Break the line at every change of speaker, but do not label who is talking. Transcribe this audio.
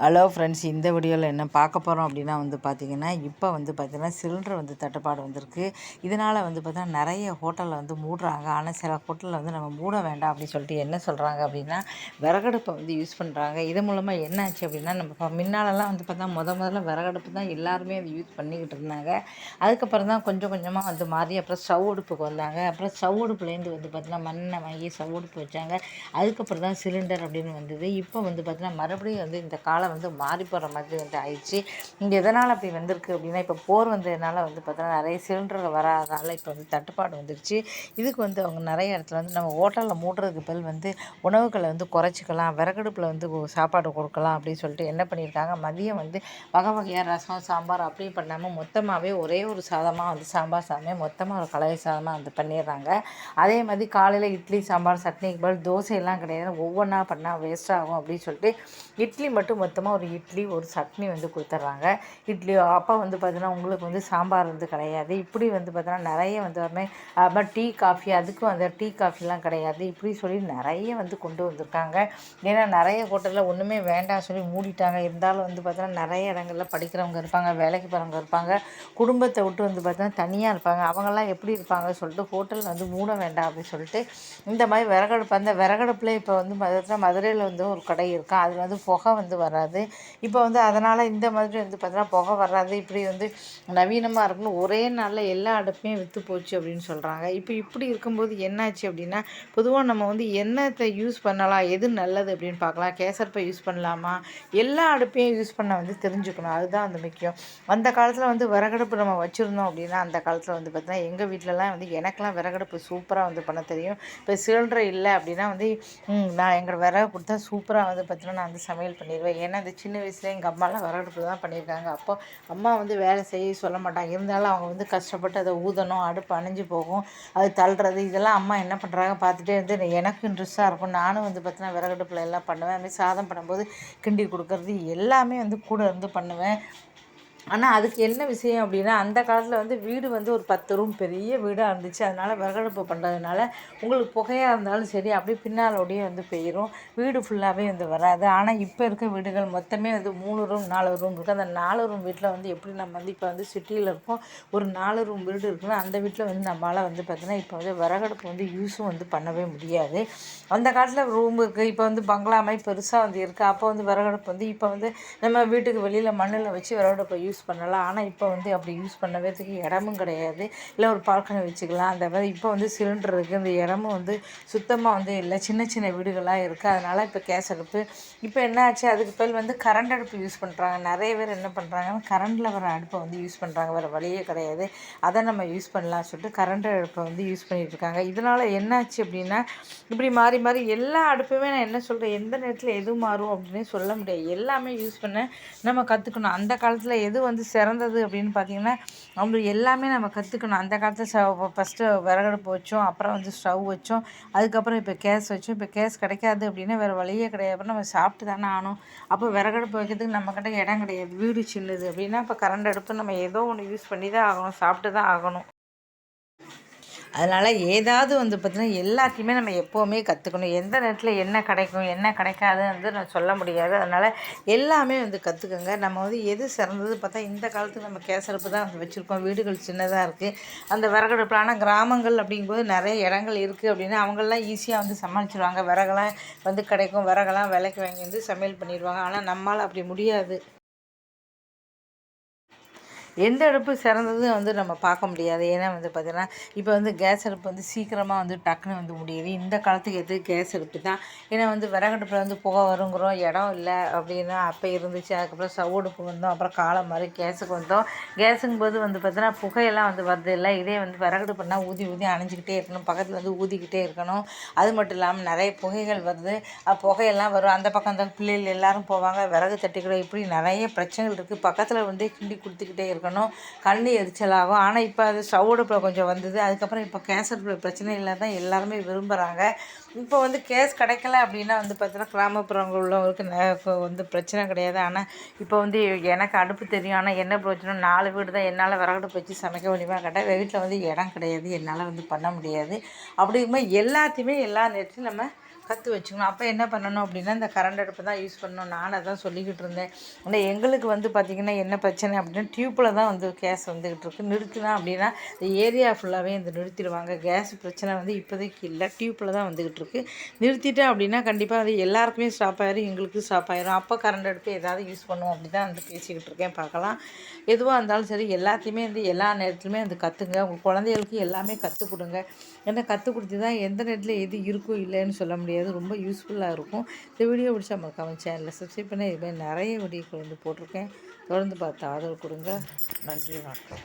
Hello friends, இந்த வீடியோவில் என்ன பார்க்க போகிறோம் அப்படின்னா பார்த்திங்கன்னா, இப்போ பார்த்திங்கன்னா சிலிண்டர் தட்டுப்பாடு வந்திருக்கு. இதனால் பார்த்திங்கன்னா நிறைய ஹோட்டலில் மூடுறாங்க. ஆனால் சில ஹோட்டலில் நம்ம மூட வேண்டாம் அப்படின்னு சொல்லிட்டு என்ன சொல்கிறாங்க அப்படின்னா, விறகடுப்பை யூஸ் பண்ணுறாங்க. இது மூலமாக என்ன ஆச்சு அப்படின்னா, நம்ம முன்னாலெல்லாம் பார்த்தா முதல்ல விறகடுப்பு தான் எல்லாருமே அது யூஸ் பண்ணிக்கிட்டு இருந்தாங்க. அதுக்கப்புறம் தான் கொஞ்சம் கொஞ்சமாக மாறி அப்புறம் ஸ்டவ் அடுப்புக்கு வந்தாங்க. அப்புறம் ஸ்டவ் அடுப்புலேருந்து பார்த்திங்கன்னா மண்ணெண்ணெய் வாங்கி ஸ்டவ் அடுப்பு வச்சாங்க. அதுக்கப்புறம் தான் சிலிண்டர் அப்படின்னு வந்தது. இப்போ பார்த்திங்கன்னா மறுபடியும் இந்த காலம் மாறி போகிற மாதிரி ஆயிடுச்சு. இங்கே எதனால் அப்படி வந்திருக்கு அப்படின்னா, இப்போ போர் வந்ததுனால பார்த்தோன்னா நிறைய சிலிண்டர்கள் வராதனால இப்போ தட்டுப்பாடு வந்துருச்சு. இதுக்கு அவங்க நிறைய இடத்துல நம்ம ஹோட்டலில் மூடுறதுக்கு பதில் உணவுகளை குறைச்சிக்கலாம், விறகடுப்பில் சாப்பாடு கொடுக்கலாம் அப்படின்னு சொல்லிட்டு என்ன பண்ணியிருக்காங்க, மதியம் வகை வகையாக ரசம் சாம்பார் அப்படி பண்ணாமல் மொத்தமாகவே ஒரே ஒரு சாதமாக சாம்பார் சாதமே மொத்தமாக ஒரு கலவை சாதமாக பண்ணிடுறாங்க. அதே மாதிரி காலையில் இட்லி சாம்பார் சட்னிக்கு பதில் தோசையெல்லாம் கிடையாது, ஒவ்வொன்றா பண்ணால் வேஸ்ட் ஆகும் அப்படின்னு சொல்லிட்டு இட்லி மட்டும் மொத்தமாக ஒரு இட்லி ஒரு சட்னி கொடுத்துட்றாங்க. இட்லி அப்போ பார்த்தீங்கன்னா உங்களுக்கு சாம்பார் கிடையாது. இப்படி பார்த்தீங்கன்னா நிறைய அதுமாதிரி டீ காஃபி அதுக்கும் டீ காஃபிலாம் கிடையாது. இப்படி சொல்லி நிறைய கொண்டு வந்திருக்காங்க. ஏன்னா நிறைய ஹோட்டலில் ஒன்றுமே வேண்டாம் சொல்லி மூடிட்டாங்க. இருந்தாலும் பார்த்தீங்கன்னா நிறைய இடங்களில் படிக்கிறவங்க இருப்பாங்க, வேலைக்கு போகிறவங்க இருப்பாங்க, குடும்பத்தை விட்டு பார்த்தீங்கன்னா தனியாக இருப்பாங்க. அவங்கெல்லாம் எப்படி இருப்பாங்க சொல்லிட்டு ஹோட்டல் மூட வேண்டாம் அப்படின்னு சொல்லிட்டு இந்த மாதிரி விறகடுப்பு விறகடுப்பில் இப்போ பார்த்தீங்கன்னா மதுரையில் ஒரு கடை இருக்கா. அதில் புகை வராது. இப்போ அதனால் இந்த மாதிரி பார்த்தீங்கன்னா புகை வராது. இப்படி நவீனமாக இருக்குன்னு ஒரே நாளில் எல்லா அடுப்பையும் விற்று போச்சு அப்படின்னு சொல்கிறாங்க. இப்போ இப்படி இருக்கும்போது என்னாச்சு அப்படின்னா, பொதுவாக நம்ம என்னத்தை யூஸ் பண்ணலாம், எது நல்லது அப்படின்னு பார்க்கலாம். கேசர்ப்பை யூஸ் பண்ணலாமா, எல்லா அடுப்பையும் யூஸ் பண்ண தெரிஞ்சுக்கணும். அதுதான் முக்கியம். அந்த காலத்தில் விறகடுப்பு நம்ம வச்சுருந்தோம் அப்படின்னா, அந்த காலத்தில் பார்த்தீங்கன்னா எங்கள் வீட்டிலலாம் எனக்கெலாம் விறகடுப்பு சூப்பராக பண்ண தெரியும். இப்போ சிலிண்டர் இல்லை அப்படின்னா நான் எங்கள் விறகு கொடுத்தா சூப்பராக பார்த்தீங்கன்னா நான் சமையல் பண்ணிடுவேன். ஏன்னா இந்த சின்ன வயசுல எங்கள் அம்மாலாம் விறகடுப்பு தான் பண்ணியிருக்காங்க. அப்போ அம்மா வேலை செய்ய சொல்ல மாட்டாங்க. இருந்தாலும் அவங்க கஷ்டப்பட்டு அதை ஊதணும், அடுப்பு அணைஞ்சு போகும், அது தள்ளுறது இதெல்லாம் அம்மா என்ன பண்ணுறாங்க பார்த்துட்டே எனக்கு இன்ட்ரெஸ்ட்டாக இருக்கும். நானும் பார்த்தீங்கன்னா விறகடுப்பில் எல்லாம் பண்ணுவேன். அதுமாதிரி சாதம் பண்ணும்போது கிண்டி கொடுக்குறது எல்லாமே கூட இருந்து பண்ணுவேன். ஆனால் அதுக்கு என்ன விஷயம் அப்படின்னா, அந்த காலத்தில் வீடு ஒரு 10 ரூம் பெரிய வீடாக இருந்துச்சு. அதனால் விறகடுப்பு பண்ணுறதுனால உங்களுக்கு புகையாக இருந்தாலும் சரி அப்படியே பின்னாலோடையே போயிடும், வீடு ஃபுல்லாகவே வராது. ஆனால் இப்போ இருக்க வீடுகள் மொத்தமே 3 ரூம் 4 ரூம் இருக்குது. அந்த 4 ரூம் வீட்டில் எப்படி நம்ம இப்போ சிட்டியில் இருக்கோம், ஒரு 4 ரூம் வீடு இருக்குன்னா அந்த வீட்டில் நம்மளால் பார்த்தீங்கன்னா இப்போ விறகடுப்பு யூஸும் பண்ணவே முடியாது. அந்த காலத்தில் ரூம் இருக்குது, இப்போ பங்களா மாதிரி பெருசாக இருக்குது. அப்போ விறகடுப்பு இப்போ நம்ம வீட்டுக்கு வெளியில் மண்ணில் வச்சு விறகடுப்பை யூஸ் பண்ணலாம். ஆனால் இப்போ அப்படி யூஸ் பண்ணவே இடமும் கிடையாது. இல்லை ஒரு பால்கனி வச்சுக்கலாம். அந்த மாதிரி இப்போ சிலிண்டர் இருக்குது, இந்த இடமும் சுத்தமாக இல்லை, சின்ன சின்ன வீடுகளாக இருக்குது. அதனால் இப்போ கேஸ் அடுப்பு இப்போ என்ன ஆச்சு, அதுக்கு பேர் கரண்ட் அடுப்பு யூஸ் பண்ணுறாங்க. நிறைய பேர் என்ன பண்ணுறாங்கன்னா கரண்டில் வர அடுப்பை யூஸ் பண்ணுறாங்க. வேறு வழியே கிடையாது, அதை நம்ம யூஸ் பண்ணலாம்னு சொல்லிட்டு கரண்ட் அடுப்பை யூஸ் பண்ணிகிட்டு இருக்காங்க. இதனால் என்னாச்சு அப்படின்னா, இப்படி மாறி மாறி எல்லா அடுப்புமே நான் என்ன சொல்கிறேன், எந்த நேரத்தில் எது மாறும் அப்படின்னு சொல்ல முடியாது. எல்லாமே யூஸ் பண்ண நம்ம கற்றுக்கணும். அந்த காலத்தில் எது சிறந்தது அப்படின்னு பார்த்திங்கன்னா, நம்மளுக்கு எல்லாமே நம்ம கற்றுக்கணும். அந்த காலத்தில் ஃபஸ்ட்டு விறகடுப்பு வச்சோம், அப்புறம் ஸ்டவ் வச்சோம், அதுக்கப்புறம் இப்போ கேஸ் வச்சோம். இப்போ கேஸ் கிடைக்காது அப்படின்னா வேறு வழியே கிடையாது. அப்புறம் நம்ம சாப்பிட்டு தானே ஆகணும். அப்போ விறகடுப்பு வைக்கிறதுக்கு நம்மக்கிட்ட இடம் கிடையாது, வீடு சின்னது அப்படின்னா இப்போ கரண்ட் அடுப்பு நம்ம ஏதோ ஒன்று யூஸ் பண்ணி தான் ஆகணும், சாப்பிட்டு தான் ஆகணும். அதனால் ஏதாவது பார்த்திங்கன்னா எல்லாத்தையுமே நம்ம எப்போவுமே கற்றுக்கணும். எந்த நேரத்தில் என்ன கிடைக்கும் என்ன கிடைக்காதுன்னு நான் சொல்ல முடியாது. அதனால் எல்லாமே கற்றுக்கங்க. நம்ம எது சிறந்தது பார்த்தா இந்த காலத்துக்கு நம்ம கேஸ் அடுப்பு தான் வச்சுருக்கோம், வீடுகள் சின்னதாக இருக்குது. அந்த விறகடுப்பு ஆனால் கிராமங்கள் அப்படிங்கும்போது நிறைய இடங்கள் இருக்குது அப்படின்னா அவங்களாம் ஈஸியாக சமாளிச்சிடுவாங்க. விறகெல்லாம் கிடைக்கும், விறகெல்லாம் விலைக்கு வாங்கி சமையல் பண்ணிடுவாங்க. ஆனால் நம்மளால் அப்படி முடியாது. எந்த அடுப்பு சிறந்தது நம்ம பார்க்க முடியாது. ஏன்னா பார்த்திங்கன்னா இப்போ கேஸ் அடுப்பு சீக்கிரமாக டக்குன்னு முடியுது. இந்த காலத்துக்கு எது கேஸ் அடுப்பு தான். ஏன்னா விறகடுப்பில் புகை வருங்கிறோம், இடம் இல்லை அப்படின்னா அப்போ இருந்துச்சு. அதுக்கப்புறம் ஸ்டவ் அடுப்பு வந்தோம், அப்புறம் காலம் மாதிரி கேஸுக்கு வந்தோம். கேஸுங்கும்போது பார்த்திங்கன்னா புகையெல்லாம் வருது இல்லை. இதே விறகடுப்புனா ஊதி ஊதி அணைஞ்சிக்கிட்டே இருக்கணும், பக்கத்தில் ஊதிக்கிட்டே இருக்கணும். அது மட்டும் இல்லாமல் நிறைய புகைகள் வருது, புகையெல்லாம் வரும். அந்த பக்கம் அந்த பிள்ளைகள் எல்லோரும் போவாங்க, விறகு தட்டிக்கூட இப்படி நிறைய பிரச்சனைகள் இருக்குது. பக்கத்தில் கிண்டி கொடுத்துக்கிட்டே இருக்கணும், கண் எரிச்சலாகும். ஆனால் இப்போ அது ஸ்டவ் அடுப்பில் கொஞ்சம் வந்தது. அதுக்கப்புறம் இப்போ கேஸ் அடுப்பில் பிரச்சனை இல்லை தான் எல்லாருமே விரும்புகிறாங்க. இப்போ கேஸ் கிடைக்கல அப்படின்னா பார்த்தீங்கன்னா கிராமப்புறங்கள் உள்ளவங்களுக்கு பிரச்சனை கிடையாது. ஆனால் இப்போ எனக்கு அடுப்பு தெரியும், ஆனால் என்ன பிரச்சனை, 4 வீடு தான், என்னால் விறகடுப்பு வச்சு சமைக்க முடியுமா கேட்டால் வீட்டில் இடம் கிடையாது, என்னால் பண்ண முடியாது. அப்படிங்கும்போது எல்லாத்தையுமே எல்லா நேரத்தையும் நம்ம கற்று வச்சுக்கணும். அப்போ என்ன பண்ணணும் அப்படின்னா இந்த கரண்ட் அடுப்பு தான் யூஸ் பண்ணணும். நான் அதான் சொல்லிக்கிட்டு இருந்தேன். ஆனால் எங்களுக்கு வந்து பார்த்திங்கன்னா என்ன பிரச்சனை அப்படின்னா டியூப்பில் தான் வந்து கேஸ் வந்துக்கிட்டு இருக்குது. நிறுத்தினா அப்படின்னா இந்த ஏரியா ஃபுல்லாகவே இந்த நிறுத்திடுவாங்க. கேஸ் பிரச்சனை வந்து இப்போதைக்கு இல்லை, டியூப்பில் தான் வந்துக்கிட்டு இருக்குது. நிறுத்திட்டேன் அப்படின்னா கண்டிப்பாக அது எல்லாருக்குமே ஸ்டாப் ஆயிரும், எங்களுக்கு ஸ்டாப் ஆயிரும். அப்போ கரண்ட் அடுப்பு ஏதாவது யூஸ் பண்ணுவோம் அப்படி தான் வந்து பேசிக்கிட்டு இருக்கேன். பார்க்கலாம். எதுவாக இருந்தாலும் சரி எல்லாத்தையுமே வந்து எல்லா நேரத்துலையுமே வந்து கற்றுங்க. உங்கள் குழந்தைகளுக்கு எல்லாமே கற்றுக் கொடுங்க. ஏன்னா கற்றுக் கொடுத்து தான் எந்த நேரத்தில் எது இருக்கோ இல்லைன்னு சொல்ல முடியாது. ரொம்ப யூஸ்ஃபுல்லாக இருக்கும். இந்த வீடியோ பிடிச்சா மறக்காம சேனலை சப்ஸ்கிரைப் பண்ணி இதுமாதிரி நிறைய வீடியோக்கள் வந்து போட்டிருக்கேன். தொடர்ந்து பார்த்து ஆதரவு கொடுங்க. நன்றி, வணக்கம்.